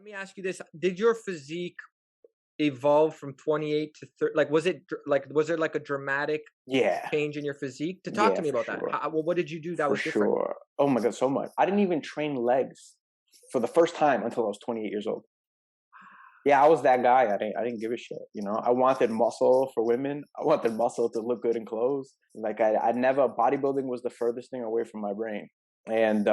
me ask you this. Did your physique evolve from 28 to 30? Like, was there like a dramatic Yeah, change in your physique? To talk yeah, to me for about that. sure, Well, what did you do that for was different? sure. Oh my god, so much. I didn't even train legs for the first time until I was 28 years old. Yeah, I was that guy. I didn't give a shit. I wanted muscle for women. I wanted muscle to look good in clothes. Like I never bodybuilding was the furthest thing away from my brain. And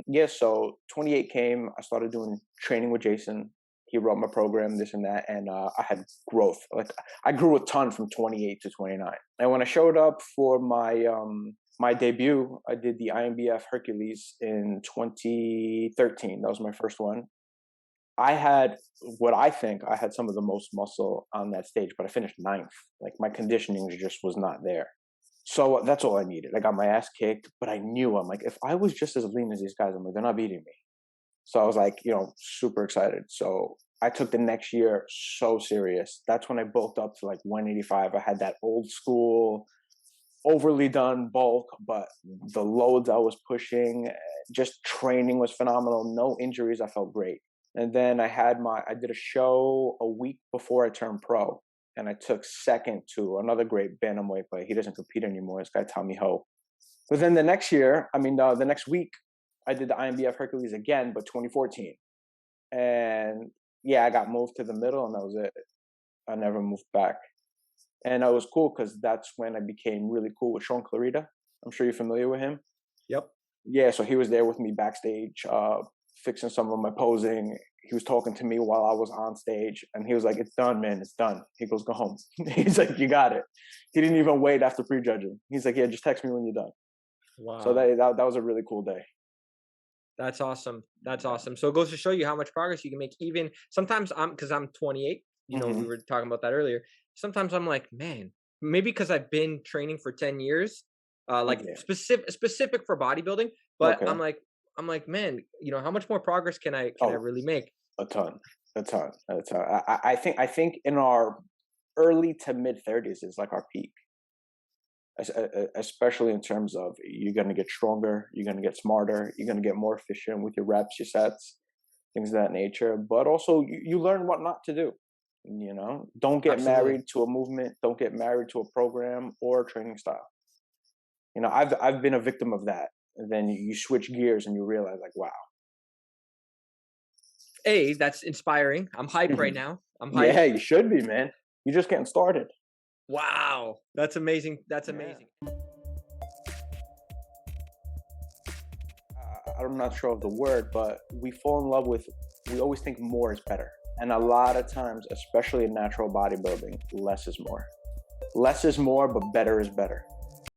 yeah, so 28 came. I started doing training with Jason. He wrote my program, this and that, and I had growth. Like I grew a ton from 28 to 29. And when I showed up for my debut, I did the IMBF Hercules in 2013. That was my first one. I had what I think I had some of the most muscle on that stage, but I finished ninth. Like my conditioning just was not there. So that's all I needed. I got my ass kicked, but I knew I'm like, if I was just as lean as these guys, I'm like, they're not beating me. So I was like, super excited. So I took the next year so serious. That's when I bulked up to like 185. I had that old school, overly done bulk, but the loads I was pushing, just training was phenomenal. No injuries. I felt great. And then I did a show a week before I turned pro, and I took second to another great bantamweight, but he doesn't compete anymore. This guy Tommy Ho. But then the next year, the next week, I did the IMBF Hercules again, but 2014. And yeah, I got moved to the middle, and that was it. I never moved back, and it was cool because that's when I became really cool with Sean Clarita. I'm sure you're familiar with him. Yep. Yeah, so he was there with me backstage, fixing some of my posing. He was talking to me while I was on stage, and he was like, "It's done, man. It's done." He goes, "Go home." He's like, "You got it." He didn't even wait after prejudging. He's like, "Yeah, just text me when you're done." So Wow. that was a really cool day. That's awesome. That's Yeah. awesome. So it goes to show you how much progress you can make. Even sometimes because I'm 28. We Hmm. were talking about that earlier. Sometimes I'm like, man, maybe because I've been training for 10 years, like Yeah. specific for bodybuilding. But Okay. I'm like, man, how much more progress can I Oh, really make? a ton, a ton, a ton. I think in our early to mid 30s is like our peak, especially in terms of you're going to get stronger, you're going to get smarter, you're going to get more efficient with your reps, your sets, things of that nature. But also, you learn what not to do. Don't get Absolutely. married to a movement, don't get married to a program or a training style. I've been a victim of that. And then you switch gears and you realize, like, wow. That's inspiring. I'm hype right now. I'm hype. Yeah, you should be, man. You're just getting started. Wow, that's amazing. That's Yeah. amazing. I'm not sure of the word, but we fall in love with, we always think more is better. And a lot of times, especially in natural bodybuilding, less is more. Less is more, but better is better.